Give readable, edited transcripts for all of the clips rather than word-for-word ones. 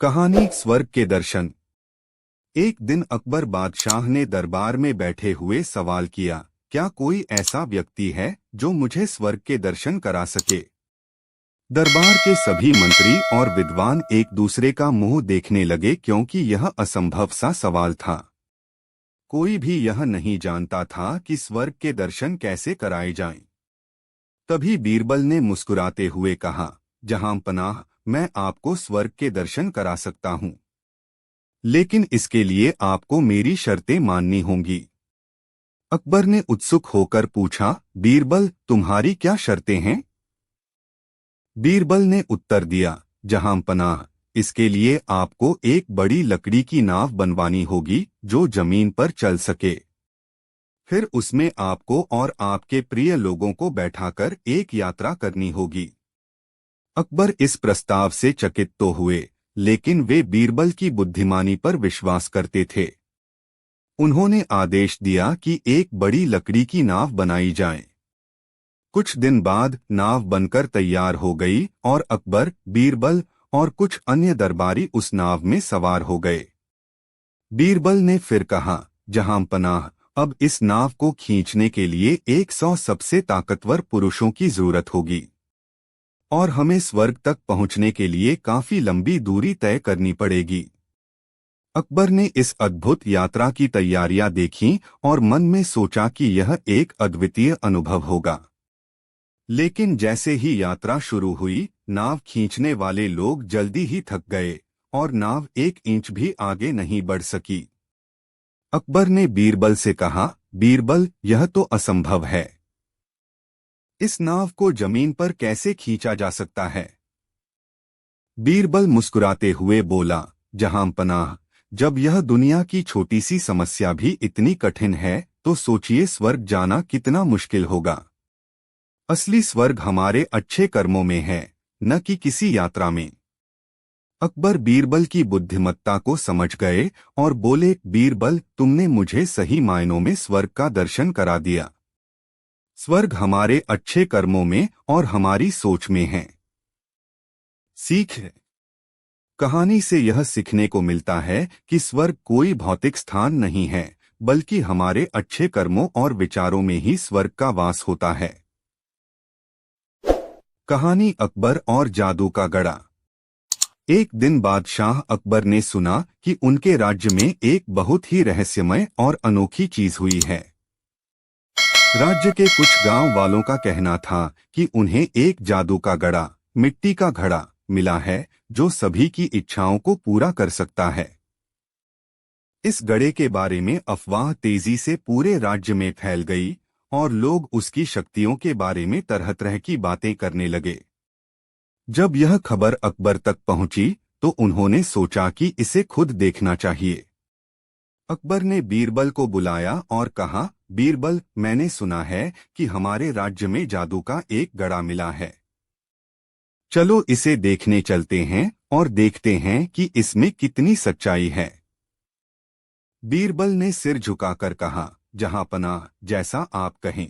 कहानी स्वर्ग के दर्शन। एक दिन अकबर बादशाह ने दरबार में बैठे हुए सवाल किया, क्या कोई ऐसा व्यक्ति है जो मुझे स्वर्ग के दर्शन करा सके। दरबार के सभी मंत्री और विद्वान एक दूसरे का मुंह देखने लगे क्योंकि यह असंभव सा सवाल था। कोई भी यह नहीं जानता था कि स्वर्ग के दर्शन कैसे कराए जाएं। तभी बीरबल ने मुस्कुराते हुए कहा, जहां पनाह, मैं आपको स्वर्ग के दर्शन करा सकता हूं, लेकिन इसके लिए आपको मेरी शर्तें माननी होंगी। अकबर ने उत्सुक होकर पूछा, बीरबल, तुम्हारी क्या शर्तें हैं? बीरबल ने उत्तर दिया, जहां पनाह, इसके लिए आपको एक बड़ी लकड़ी की नाव बनवानी होगी जो जमीन पर चल सके। फिर उसमें आपको और आपके प्रिय लोगों को बैठाकर एक यात्रा करनी होगी। अकबर इस प्रस्ताव से चकित तो हुए, लेकिन वे बीरबल की बुद्धिमानी पर विश्वास करते थे। उन्होंने आदेश दिया कि एक बड़ी लकड़ी की नाव बनाई जाए। कुछ दिन बाद नाव बनकर तैयार हो गई और अकबर, बीरबल और कुछ अन्य दरबारी उस नाव में सवार हो गए। बीरबल ने फिर कहा, जहां पनाह, अब इस नाव को खींचने के लिए 100 सबसे ताकतवर पुरुषों की जरूरत होगी और हमें स्वर्ग तक पहुंचने के लिए काफी लंबी दूरी तय करनी पड़ेगी। अकबर ने इस अद्भुत यात्रा की तैयारियां देखीं और मन में सोचा कि यह एक अद्वितीय अनुभव होगा। लेकिन जैसे ही यात्रा शुरू हुई, नाव खींचने वाले लोग जल्दी ही थक गए और नाव 1 इंच भी आगे नहीं बढ़ सकी। अकबर ने बीरबल से कहा, बीरबल, यह तो असंभव है। इस नाव को जमीन पर कैसे खींचा जा सकता है? बीरबल मुस्कुराते हुए बोला, जहां पनाह, जब यह दुनिया की छोटी सी समस्या भी इतनी कठिन है तो सोचिए स्वर्ग जाना कितना मुश्किल होगा। असली स्वर्ग हमारे अच्छे कर्मों में है, न कि किसी यात्रा में। अकबर बीरबल की बुद्धिमत्ता को समझ गए और बोले, बीरबल, तुमने मुझे सही मायनों में स्वर्ग का दर्शन करा दिया। स्वर्ग हमारे अच्छे कर्मों में और हमारी सोच में है। सीख है। कहानी से यह सीखने को मिलता है कि स्वर्ग कोई भौतिक स्थान नहीं है, बल्कि हमारे अच्छे कर्मों और विचारों में ही स्वर्ग का वास होता है। कहानी अकबर और जादू का गड़ा। एक दिन बादशाह अकबर ने सुना कि उनके राज्य में एक बहुत ही रहस्यमय और अनोखी चीज हुई है। राज्य के कुछ गांव वालों का कहना था कि उन्हें एक जादू का गड़ा, मिट्टी का घड़ा, मिला है जो सभी की इच्छाओं को पूरा कर सकता है। इस गड़े के बारे में अफवाह तेजी से पूरे राज्य में फैल गई और लोग उसकी शक्तियों के बारे में तरह तरह की बातें करने लगे। जब यह खबर अकबर तक पहुंची तो उन्होंने सोचा कि इसे खुद देखना चाहिए। अकबर ने बीरबल को बुलाया और कहा, बीरबल, मैंने सुना है कि हमारे राज्य में जादू का एक गड़ा मिला है। चलो इसे देखने चलते हैं और देखते हैं कि इसमें कितनी सच्चाई है। बीरबल ने सिर झुकाकर कहा, जहां पनाह, जैसा आप कहें,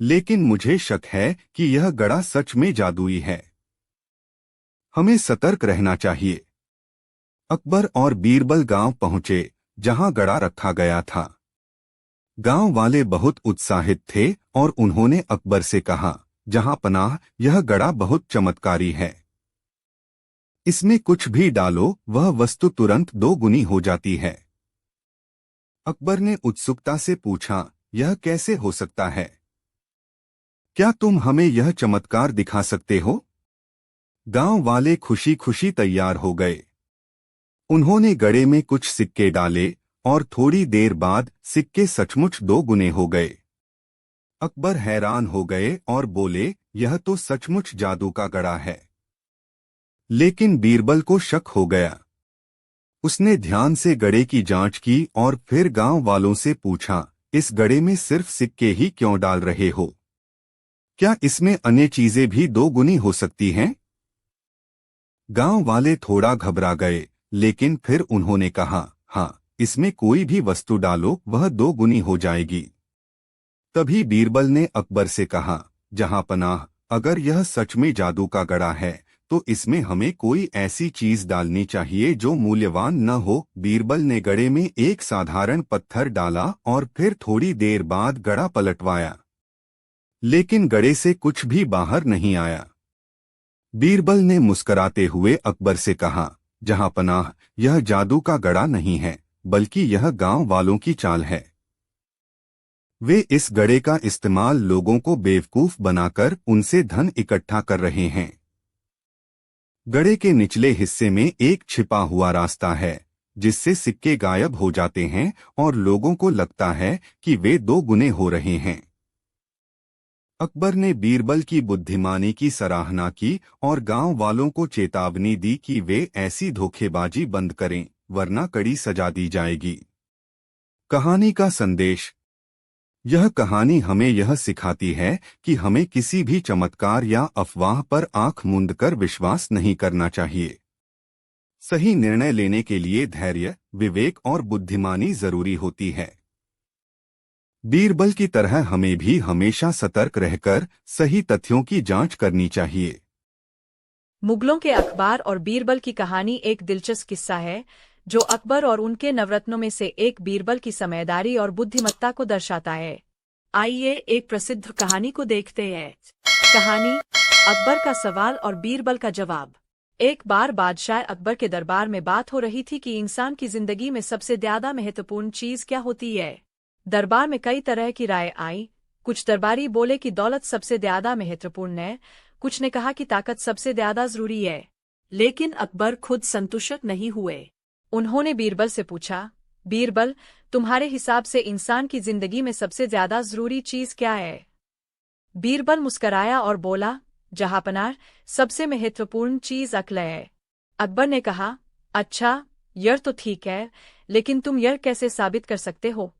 लेकिन मुझे शक है कि यह गड़ा सच में जादुई है। हमें सतर्क रहना चाहिए। अकबर और बीरबल गांव पहुंचे जहां गड़ा रखा गया था। गांव वाले बहुत उत्साहित थे और उन्होंने अकबर से कहा, जहां पनाह, यह गड़ा बहुत चमत्कारी है। इसमें कुछ भी डालो, वह वस्तु तुरंत 2 गुनी हो जाती है। अकबर ने उत्सुकता से पूछा, यह कैसे हो सकता है? क्या तुम हमें यह चमत्कार दिखा सकते हो? गांव वाले खुशी खुशी तैयार हो गए। उन्होंने गड़े में कुछ सिक्के डाले और थोड़ी देर बाद सिक्के सचमुच 2 गुने हो गए। अकबर हैरान हो गए और बोले, यह तो सचमुच जादू का गड़ा है। लेकिन बीरबल को शक हो गया। उसने ध्यान से गड़े की जांच की और फिर गांव वालों से पूछा, इस गड़े में सिर्फ सिक्के ही क्यों डाल रहे हो? क्या इसमें अन्य चीजें भी 2 गुनी हो सकती हैं? गांव वाले थोड़ा घबरा गए, लेकिन फिर उन्होंने कहा, हाँ, इसमें कोई भी वस्तु डालो, वह 2 गुनी हो जाएगी। तभी बीरबल ने अकबर से कहा, जहां पनाह, अगर यह सच में जादू का गड़ा है तो इसमें हमें कोई ऐसी चीज डालनी चाहिए जो मूल्यवान न हो। बीरबल ने गड़े में एक साधारण पत्थर डाला और फिर थोड़ी देर बाद गड़ा पलटवाया, लेकिन गड़े से कुछ भी बाहर नहीं आया। बीरबल ने मुस्कुराते हुए अकबर से कहा, जहांपनाह, यह जादू का गड़ा नहीं है, बल्कि यह गांव वालों की चाल है। वे इस गड़े का इस्तेमाल लोगों को बेवकूफ बनाकर उनसे धन इकट्ठा कर रहे हैं। गड़े के निचले हिस्से में एक छिपा हुआ रास्ता है, जिससे सिक्के गायब हो जाते हैं और लोगों को लगता है कि वे दो गुने हो रहे हैं। अकबर ने बीरबल की बुद्धिमानी की सराहना की और गांव वालों को चेतावनी दी कि वे ऐसी धोखेबाजी बंद करें, वरना कड़ी सजा दी जाएगी। कहानी का संदेश। यह कहानी हमें यह सिखाती है कि हमें किसी भी चमत्कार या अफवाह पर आंख मूंद कर विश्वास नहीं करना चाहिए। सही निर्णय लेने के लिए धैर्य, विवेक और बुद्धिमानी जरूरी होती है। बीरबल की तरह हमें भी हमेशा सतर्क रहकर सही तथ्यों की जांच करनी चाहिए। मुगलों के अखबार और बीरबल की कहानी एक दिलचस्प किस्सा है जो अकबर और उनके नवरत्नों में से एक बीरबल की समझदारी और बुद्धिमत्ता को दर्शाता है। आइए एक प्रसिद्ध कहानी को देखते हैं। कहानी, अकबर का सवाल और बीरबल का जवाब। एक बार बादशाह अकबर के दरबार में बात हो रही थी कि इंसान की जिंदगी में सबसे ज्यादा महत्वपूर्ण चीज क्या होती है। दरबार में कई तरह की राय आई। कुछ दरबारी बोले कि दौलत सबसे ज्यादा महत्वपूर्ण है, कुछ ने कहा कि ताकत सबसे ज्यादा जरूरी है। लेकिन अकबर खुद संतुष्ट नहीं हुए। उन्होंने बीरबल से पूछा, बीरबल, तुम्हारे हिसाब से इंसान की जिंदगी में सबसे ज्यादा जरूरी चीज क्या है? बीरबल मुस्कराया और बोला, जहांपनाह, सबसे महत्वपूर्ण चीज अक्ल है। अकबर ने कहा, अच्छा, यह तो ठीक है, लेकिन तुम यह कैसे साबित कर सकते हो?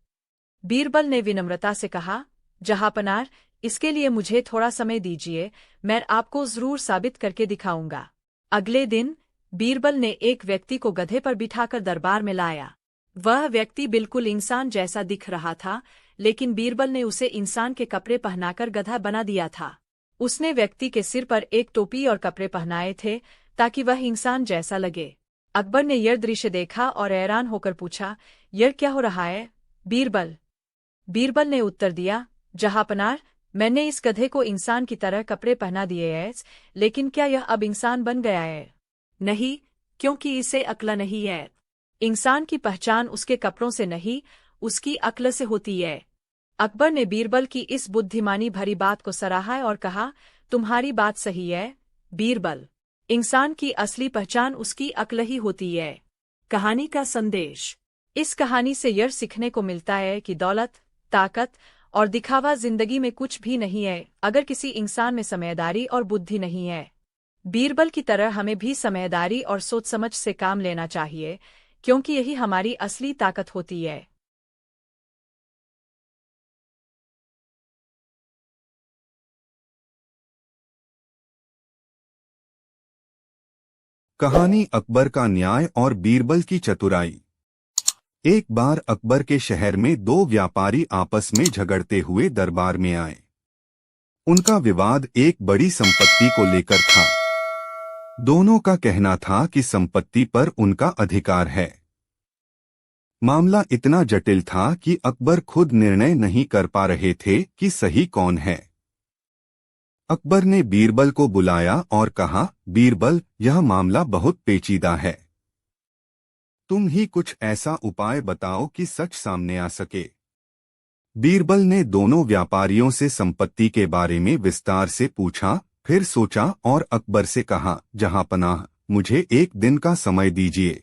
बीरबल ने विनम्रता से कहा, जहांपनाह, इसके लिए मुझे थोड़ा समय दीजिए, मैं आपको जरूर साबित करके दिखाऊंगा। अगले दिन बीरबल ने एक व्यक्ति को गधे पर बिठाकर दरबार में लाया। वह व्यक्ति बिल्कुल इंसान जैसा दिख रहा था, लेकिन बीरबल ने उसे इंसान के कपड़े पहनाकर गधा बना दिया था। उसने व्यक्ति के सिर पर एक टोपी और कपड़े पहनाए थे ताकि वह इंसान जैसा लगे। अकबर ने यह दृश्य देखा और हैरान होकर पूछा, यह क्या हो रहा है बीरबल? बीरबल ने उत्तर दिया, जहांपनाह, मैंने इस गधे को इंसान की तरह कपड़े पहना दिए हैं, लेकिन क्या यह अब इंसान बन गया है? नहीं, क्योंकि इसे अक्ल नहीं है। इंसान की पहचान उसके कपड़ों से नहीं, उसकी अक्ल से होती है। अकबर ने बीरबल की इस बुद्धिमानी भरी बात को सराहा और कहा, तुम्हारी बात सही है बीरबल। इंसान की असली पहचान उसकी अक्ल ही होती है। कहानी का संदेश। इस कहानी से यह सीखने को मिलता है कि दौलत, ताकत और दिखावा जिंदगी में कुछ भी नहीं है अगर किसी इंसान में समझदारी और बुद्धि नहीं है। बीरबल की तरह हमें भी समझदारी और सोच समझ से काम लेना चाहिए, क्योंकि यही हमारी असली ताकत होती है। कहानी, अकबर का न्याय और बीरबल की चतुराई। एक बार अकबर के शहर में दो व्यापारी आपस में झगड़ते हुए दरबार में आए। उनका विवाद एक बड़ी संपत्ति को लेकर था। दोनों का कहना था कि संपत्ति पर उनका अधिकार है। मामला इतना जटिल था कि अकबर खुद निर्णय नहीं कर पा रहे थे कि सही कौन है। अकबर ने बीरबल को बुलाया और कहा, बीरबल, यह मामला बहुत पेचीदा है। तुम ही कुछ ऐसा उपाय बताओ कि सच सामने आ सके। बीरबल ने दोनों व्यापारियों से संपत्ति के बारे में विस्तार से पूछा, फिर सोचा और अकबर से कहा, जहांपनाह, मुझे एक दिन का समय दीजिए।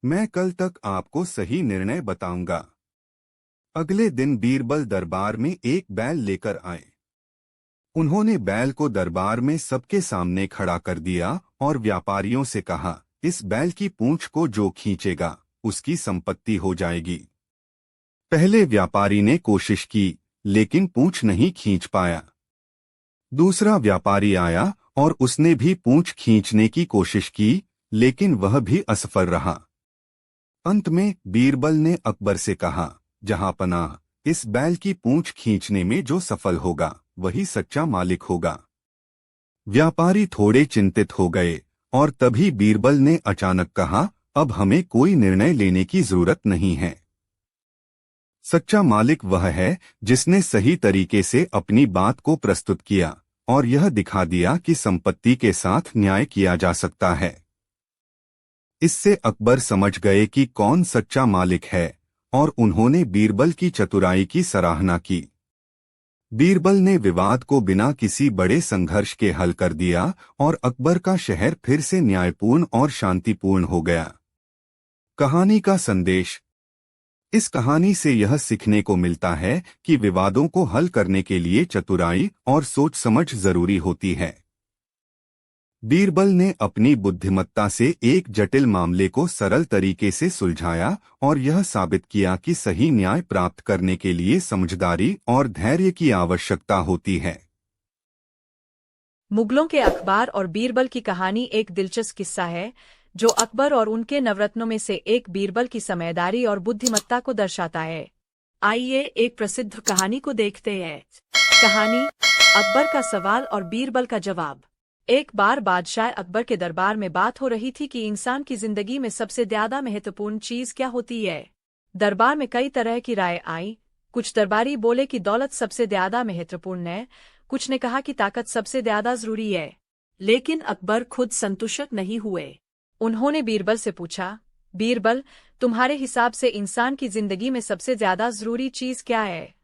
मैं कल तक आपको सही निर्णय बताऊंगा। अगले दिन बीरबल दरबार में एक बैल लेकर आए। उन्होंने बैल को दरबार में सबके सामने खड़ा कर दिया और व्यापारियों से कहा, इस बैल की पूंछ को जो खींचेगा उसकी संपत्ति हो जाएगी। पहले व्यापारी ने कोशिश की, लेकिन पूंछ नहीं खींच पाया। दूसरा व्यापारी आया और उसने भी पूंछ खींचने की कोशिश की, लेकिन वह भी असफल रहा। अंत में बीरबल ने अकबर से कहा, जहांपनाह, इस बैल की पूंछ खींचने में जो सफल होगा वही सच्चा मालिक होगा। व्यापारी थोड़े चिंतित हो गए और तभी बीरबल ने अचानक कहा, अब हमें कोई निर्णय लेने की जरूरत नहीं है। सच्चा मालिक वह है जिसने सही तरीके से अपनी बात को प्रस्तुत किया और यह दिखा दिया कि संपत्ति के साथ न्याय किया जा सकता है। इससे अकबर समझ गए कि कौन सच्चा मालिक है और उन्होंने बीरबल की चतुराई की सराहना की। बीरबल ने विवाद को बिना किसी बड़े संघर्ष के हल कर दिया और अकबर का शहर फिर से न्यायपूर्ण और शांतिपूर्ण हो गया। कहानी का संदेश। इस कहानी से यह सीखने को मिलता है कि विवादों को हल करने के लिए चतुराई और सोच समझ जरूरी होती है। बीरबल ने अपनी बुद्धिमत्ता से एक जटिल मामले को सरल तरीके से सुलझाया और यह साबित किया कि सही न्याय प्राप्त करने के लिए समझदारी और धैर्य की आवश्यकता होती है। मुगलों के अखबार और बीरबल की कहानी एक दिलचस्प किस्सा है जो अकबर और उनके नवरत्नों में से एक बीरबल की समझदारी और बुद्धिमत्ता को दर्शाता है। आइए एक प्रसिद्ध कहानी को देखते हैं। कहानी अकबर का सवाल और बीरबल का जवाब। एक बार बादशाह अकबर के दरबार में बात हो रही थी कि इंसान की जिंदगी में सबसे ज्यादा महत्वपूर्ण चीज क्या होती है। दरबार में कई तरह की राय आई। कुछ दरबारी बोले कि दौलत सबसे ज्यादा महत्वपूर्ण है, कुछ ने कहा कि ताकत सबसे ज्यादा जरूरी है। लेकिन अकबर खुद संतुष्ट नहीं हुए। उन्होंने बीरबल से पूछा, बीरबल, तुम्हारे हिसाब से इंसान की जिंदगी में सबसे ज्यादा जरूरी चीज क्या है?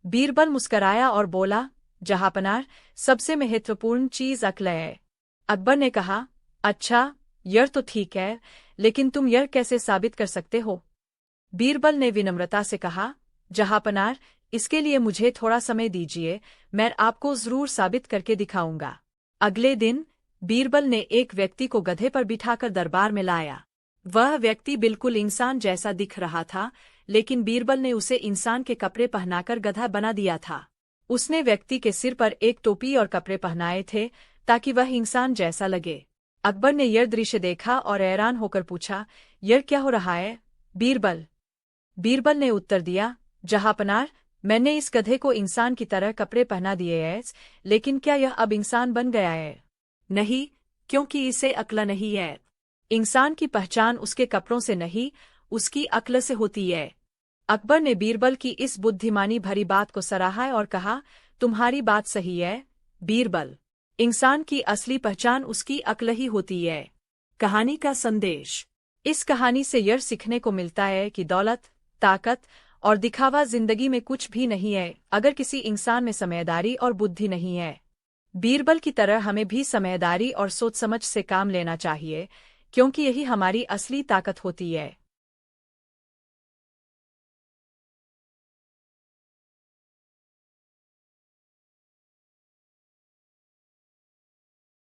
बीरबल मुस्कराया और बोला, जहांपनाह, सबसे महत्वपूर्ण चीज अक्ल है। अकबर ने कहा, अच्छा, यह तो ठीक है, लेकिन तुम यह कैसे साबित कर सकते हो? बीरबल ने विनम्रता से कहा, जहांपनाह, इसके लिए मुझे थोड़ा समय दीजिए, मैं आपको जरूर साबित करके दिखाऊंगा। अगले दिन बीरबल ने एक व्यक्ति को गधे पर बिठाकर दरबार में लाया। वह व्यक्ति बिल्कुल इंसान जैसा दिख रहा था, लेकिन बीरबल ने उसे इंसान के कपड़े पहनाकर गधा बना दिया था। उसने व्यक्ति के सिर पर एक टोपी और कपड़े पहनाए थे ताकि वह इंसान जैसा लगे। अकबर ने यह दृश्य देखा और हैरान होकर पूछा, यह क्या हो रहा है बीरबल? बीरबल ने उत्तर दिया, जहांपनाह, मैंने इस गधे को इंसान की तरह कपड़े पहना दिए हैं, लेकिन क्या यह अब इंसान बन गया है? नहीं, क्योंकि इसे अक्ल नहीं है। इंसान की पहचान उसके कपड़ों से नहीं, उसकी अक्ल से होती है। अकबर ने बीरबल की इस बुद्धिमानी भरी बात को सराहा और कहा, तुम्हारी बात सही है बीरबल। इंसान की असली पहचान उसकी अक्ल ही होती है। कहानी का संदेश। इस कहानी से यह सीखने को मिलता है कि दौलत, ताकत और दिखावा जिंदगी में कुछ भी नहीं है अगर किसी इंसान में समझदारी और बुद्धि नहीं है। बीरबल की तरह हमें भी समझदारी और सोच समझ से काम लेना चाहिए, क्योंकि यही हमारी असली ताकत होती है।